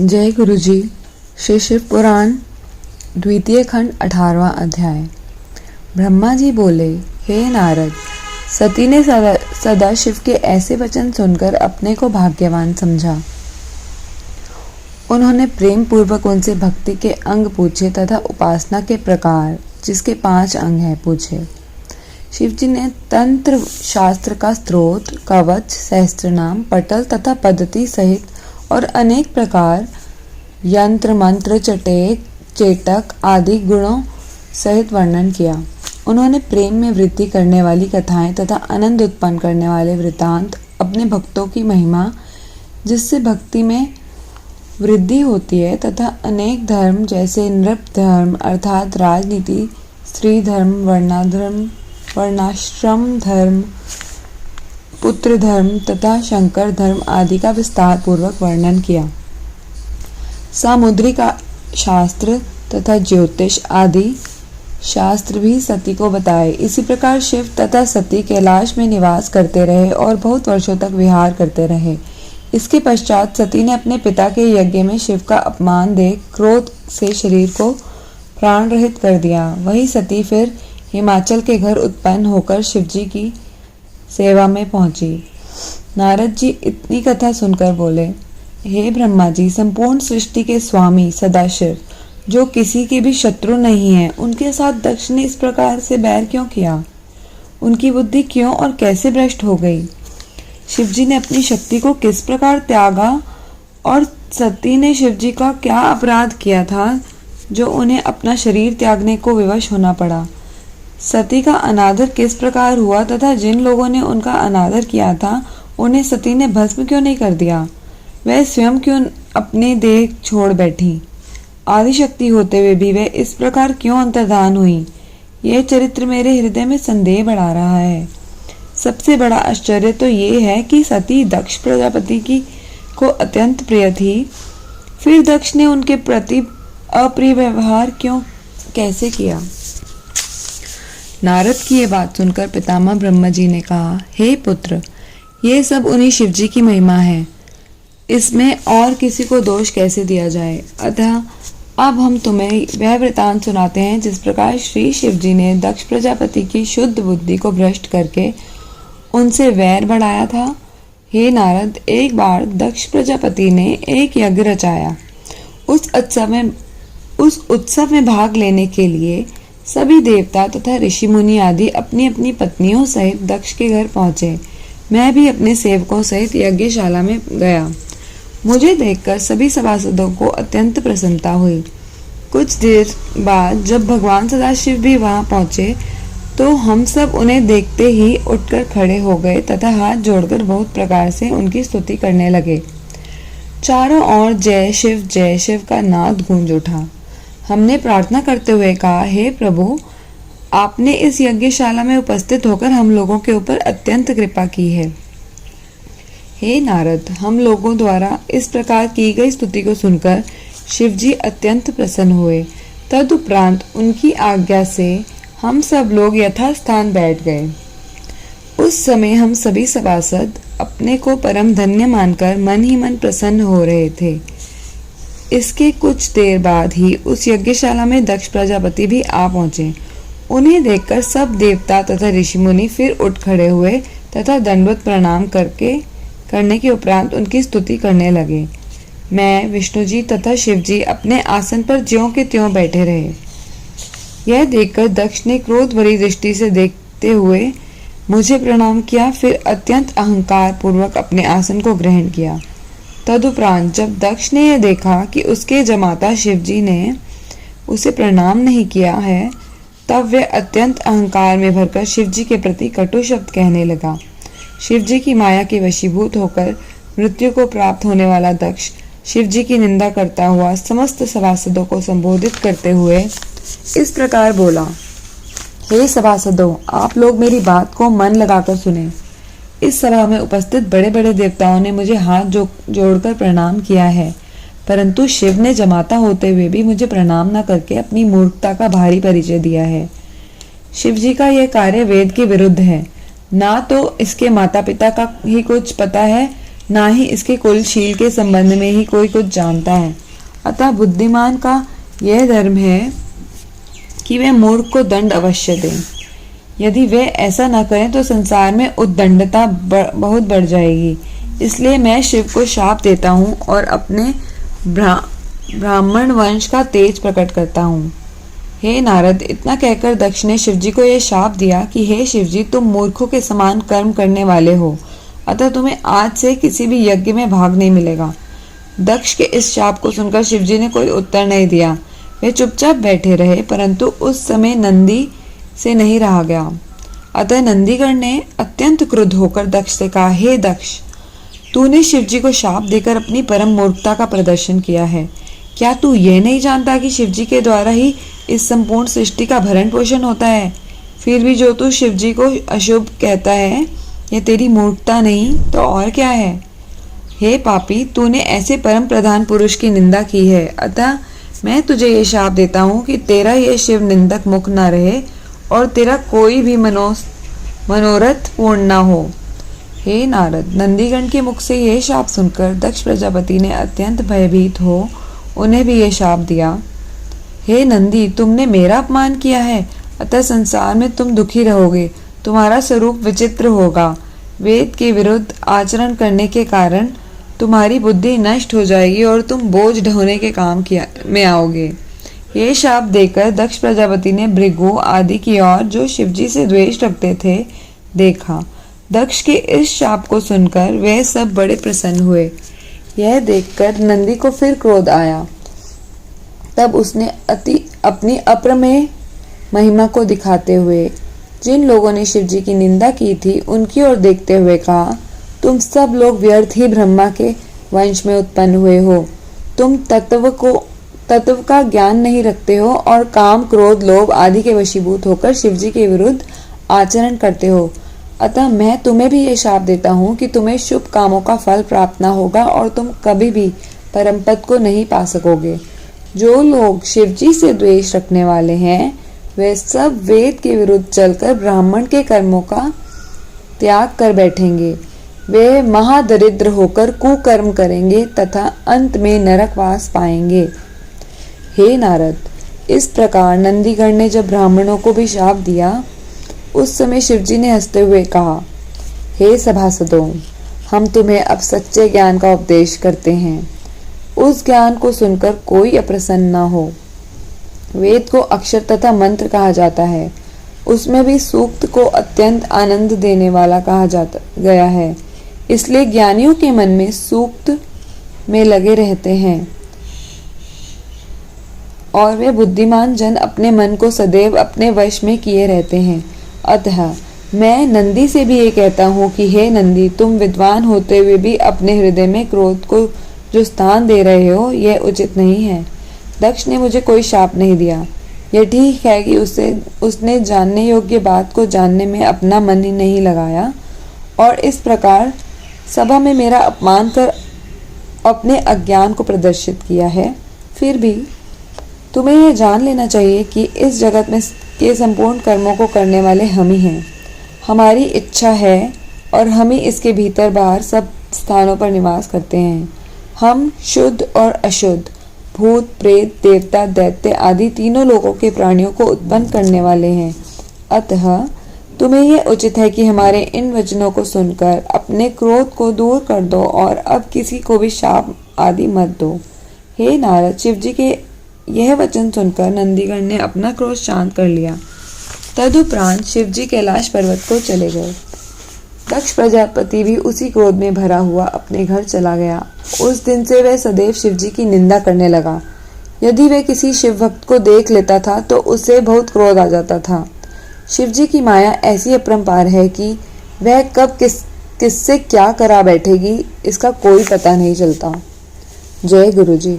जय गुरु जी। श्री शिव पुराण द्वितीय खंड 18वां अध्याय। ब्रह्मा जी बोले, हे नारद, सती ने सदाशिव के ऐसे वचन सुनकर अपने को भाग्यवान समझा। उन्होंने प्रेम पूर्वक उनसे भक्ति के अंग पूछे तथा उपासना के प्रकार, जिसके 5 अंग हैं, पूछे। शिवजी ने तंत्र शास्त्र का स्त्रोत, कवच, सहस्त्रनाम, पटल तथा पद्धति सहित और अनेक प्रकार यंत्र, मंत्र, चेटक आदि गुणों सहित वर्णन किया। उन्होंने प्रेम में वृद्धि करने वाली कथाएं तथा आनंद उत्पन्न करने वाले वृतांत, अपने भक्तों की महिमा जिससे भक्ति में वृद्धि होती है, तथा अनेक धर्म जैसे नृप धर्म अर्थात राजनीति, स्त्री धर्म, वर्णाश्रम धर्म, पुत्र धर्म तथा शंकर धर्म आदि का विस्तार पूर्वक वर्णन किया। सामुद्रिक शास्त्र तथा ज्योतिष आदि शास्त्र भी सती को बताए। इसी प्रकार शिव तथा सती कैलाश में निवास करते रहे और बहुत वर्षों तक विहार करते रहे। इसके पश्चात सती ने अपने पिता के यज्ञ में शिव का अपमान देख क्रोध से शरीर को प्राण रहित कर दिया। वही सती फिर हिमाचल के घर उत्पन्न होकर शिवजी की सेवा में पहुंची। नारद जी इतनी कथा सुनकर बोले, हे ब्रह्मा जी, संपूर्ण सृष्टि के स्वामी सदाशिव, जो किसी के भी शत्रु नहीं है, उनके साथ दक्ष ने इस प्रकार से बैर क्यों किया? उनकी बुद्धि क्यों और कैसे भ्रष्ट हो गई? शिवजी ने अपनी शक्ति को किस प्रकार त्यागा और सती ने शिवजी का क्या अपराध किया था जो उन्हें अपना शरीर त्यागने को विवश होना पड़ा? सती का अनादर किस प्रकार हुआ तथा जिन लोगों ने उनका अनादर किया था उन्हें सती ने भस्म क्यों नहीं कर दिया? वह स्वयं क्यों अपने देह छोड़ बैठी? आदिशक्ति होते हुए भी वह इस प्रकार क्यों अंतर्धान हुई? यह चरित्र मेरे हृदय में संदेह बढ़ा रहा है। सबसे बड़ा आश्चर्य तो ये है कि सती दक्ष प्रजापति की को अत्यंत प्रिय थी, फिर दक्ष ने उनके प्रति अप्रिय व्यवहार क्यों कैसे किया? नारद की ये बात सुनकर पितामह ब्रह्मा जी ने कहा, हे पुत्र, ये सब उन्हीं शिवजी की महिमा है, इसमें और किसी को दोष कैसे दिया जाए? अतः अब हम तुम्हें वह वृतांत सुनाते हैं जिस प्रकार श्री शिवजी ने दक्ष प्रजापति की शुद्ध बुद्धि को भ्रष्ट करके उनसे वैर बढ़ाया था। हे नारद, एक बार दक्ष प्रजापति ने एक यज्ञ रचाया। उस उत्सव में भाग लेने के लिए सभी देवता तथा ऋषि मुनि आदि अपनी अपनी पत्नियों सहित दक्ष के घर पहुंचे। मैं भी अपने सेवकों सहित यज्ञशाला में गया। मुझे देखकर सभी सभासदों को अत्यंत प्रसन्नता हुई। कुछ देर बाद जब भगवान सदाशिव भी वहां पहुंचे तो हम सब उन्हें देखते ही उठकर खड़े हो गए तथा हाथ जोड़कर बहुत प्रकार से उनकी स्तुति करने लगे। चारों ओर जय शिव का नाद गूंज उठा। हमने प्रार्थना करते हुए कहा, हे प्रभु, आपने इस यज्ञशाला में उपस्थित होकर हम लोगों के ऊपर अत्यंत कृपा की है। हे नारद, हम लोगों द्वारा इस प्रकार की गई स्तुति को सुनकर शिवजी अत्यंत प्रसन्न हुए। तदुपरांत उनकी आज्ञा से हम सब लोग यथास्थान बैठ गए। उस समय हम सभी सभासद अपने को परम धन्य मानकर मन ही मन प्रसन्न हो रहे थे। इसके कुछ देर बाद ही उस यज्ञशाला में दक्ष प्रजापति भी आ पहुंचे। उन्हें देखकर सब देवता तथा ऋषि मुनि फिर उठ खड़े हुए तथा दंडवत प्रणाम करने के उपरांत उनकी स्तुति करने लगे। मैं, विष्णु जी तथा शिव जी अपने आसन पर ज्यों के त्यों बैठे रहे। यह देखकर दक्ष ने क्रोध भरी दृष्टि से देखते हुए मुझे प्रणाम किया, फिर अत्यंत अहंकार पूर्वक अपने आसन को ग्रहण किया। तदुपरांत जब दक्ष ने यह देखा कि उसके जमाता शिवजी ने उसे प्रणाम नहीं किया है, तब वह अत्यंत अहंकार में भरकर शिवजी के प्रति कटु शब्द कहने लगा। शिवजी की माया के वशीभूत होकर मृत्यु को प्राप्त होने वाला दक्ष शिवजी की निंदा करता हुआ समस्त सभासदों को संबोधित करते हुए इस प्रकार बोला, हे सभासदों, आप लोग मेरी बात को मन लगाकर सुने। इस सभा में उपस्थित बड़े बड़े देवताओं ने मुझे हाथ जोड़कर प्रणाम किया है, परंतु शिव ने जमाता होते हुए भी मुझे प्रणाम न करके अपनी मूर्खता का भारी परिचय दिया है। शिव जी का यह कार्य वेद के विरुद्ध है। ना तो इसके माता पिता का ही कुछ पता है, ना ही इसके कुलशील के संबंध में ही कोई कुछ जानता है। अतः बुद्धिमान का यह धर्म है कि वे मूर्ख को दंड अवश्य दें। यदि वे ऐसा न करें तो संसार में उद्दंडता बहुत बढ़ जाएगी। इसलिए मैं शिव को शाप देता हूँ और अपने ब्राह्मण वंश का तेज प्रकट करता हूँ। हे नारद, इतना कहकर दक्ष ने शिवजी को यह शाप दिया कि हे शिवजी, तुम मूर्खों के समान कर्म करने वाले हो, अतः तुम्हें आज से किसी भी यज्ञ में भाग नहीं मिलेगा। दक्ष के इस शाप को सुनकर शिवजी ने कोई उत्तर नहीं दिया। वे चुपचाप बैठे रहे, परंतु उस समय नंदी से नहीं रहा गया। अतः नंदीगण ने अत्यंत क्रुद्ध होकर दक्ष से कहा, हे दक्ष, तूने शिवजी को शाप देकर अपनी परम मूर्खता का प्रदर्शन किया है। क्या तू यह नहीं जानता कि शिवजी के द्वारा ही इस संपूर्ण सृष्टि का भरण पोषण होता है? फिर भी जो तू शिवजी को अशुभ कहता है, यह तेरी मूर्खता नहीं तो और क्या है? हे पापी, तूने ऐसे परम प्रधान पुरुष की निंदा की है, अतः मैं तुझे ये शाप देता हूँ कि तेरा ये शिव निंदक मुख न रहे और तेरा कोई भी मनोरथ पूर्ण न हो। हे नारद, नंदीगण के मुख से यह शाप सुनकर दक्ष प्रजापति ने अत्यंत भयभीत हो उन्हें भी यह शाप दिया। हे नंदी, तुमने मेरा अपमान किया है, अतः संसार में तुम दुखी रहोगे। तुम्हारा स्वरूप विचित्र होगा। वेद के विरुद्ध आचरण करने के कारण तुम्हारी बुद्धि नष्ट हो जाएगी और तुम बोझ ढोने के काम में आओगे। ये शाप देकर दक्ष प्रजापति ने भृगु आदि की ओर, जो शिवजी से द्वेष रखते थे, देखा। दक्ष के इस शाप को सुनकर वे सब बड़े प्रसन्न हुए। यह देखकर नंदी को फिर क्रोध आया। तब उसने अपनी अप्रमेय महिमा को दिखाते हुए जिन लोगों ने शिवजी की निंदा की थी उनकी ओर देखते हुए कहा, तुम सब लोग व्यर्थ ही ब्रह्मा के वंश में उत्पन्न हुए हो। तुम तत्व का ज्ञान नहीं रखते हो और काम, क्रोध, लोभ आदि के वशीभूत होकर शिवजी के विरुद्ध आचरण करते हो। अतः मैं तुम्हें भी ये शाप देता हूँ कि तुम्हें शुभ कामों का फल प्राप्त न होगा और तुम कभी भी परम पद को नहीं पा सकोगे। जो लोग शिवजी से द्वेष रखने वाले हैं, वे सब वेद के विरुद्ध चलकर ब्राह्मण के कर्मों का त्याग कर बैठेंगे। वे महादरिद्र होकर कुकर्म करेंगे तथा अंत में नरकवास पाएंगे। हे नारद, इस प्रकार नंदीगण ने जब ब्राह्मणों को भी शाप दिया, उस समय शिवजी ने हंसते हुए कहा, हे सभासदों, हम तुम्हें अब सच्चे ज्ञान का उपदेश करते हैं। उस ज्ञान को सुनकर कोई अप्रसन्न न हो। वेद को अक्षर तथा मंत्र कहा जाता है। उसमें भी सूक्त को अत्यंत आनंद देने वाला कहा गया है। इसलिए ज्ञानियों के मन में सूक्त में लगे रहते हैं और वे बुद्धिमान जन अपने मन को सदैव अपने वश में किए रहते हैं। अतः मैं नंदी से भी ये कहता हूँ कि हे नंदी, तुम विद्वान होते हुए भी अपने हृदय में क्रोध को जो स्थान दे रहे हो, यह उचित नहीं है। दक्ष ने मुझे कोई शाप नहीं दिया। यह ठीक है कि उसने जानने योग्य बात को जानने में अपना मन ही नहीं लगाया और इस प्रकार सभा में मेरा अपमान कर अपने अज्ञान को प्रदर्शित किया है। फिर भी तुम्हें यह जान लेना चाहिए कि इस जगत में के संपूर्ण कर्मों को करने वाले हम ही हैं। हमारी इच्छा है और हम ही इसके भीतर बाहर सब स्थानों पर निवास करते हैं। हम शुद्ध और अशुद्ध, भूत, प्रेत, देवता, दैत्य आदि तीनों लोगों के प्राणियों को उत्पन्न करने वाले हैं। अतः तुम्हें यह उचित है कि हमारे इन वचनों को सुनकर अपने क्रोध को दूर कर दो और अब किसी को भी शाप आदि मत दो। हे नारद, शिवजी के यह वचन सुनकर नंदीगण ने अपना क्रोध शांत कर लिया। तदुपरांत शिवजी कैलाश पर्वत को चले गए। दक्ष प्रजापति भी उसी क्रोध में भरा हुआ अपने घर चला गया। उस दिन से वह सदैव शिवजी की निंदा करने लगा। यदि वह किसी शिव भक्त को देख लेता था तो उसे बहुत क्रोध आ जाता था। शिवजी की माया ऐसी अपरंपार है कि वह कब किससे क्या करा बैठेगी, इसका कोई पता नहीं चलता। जय गुरु जी।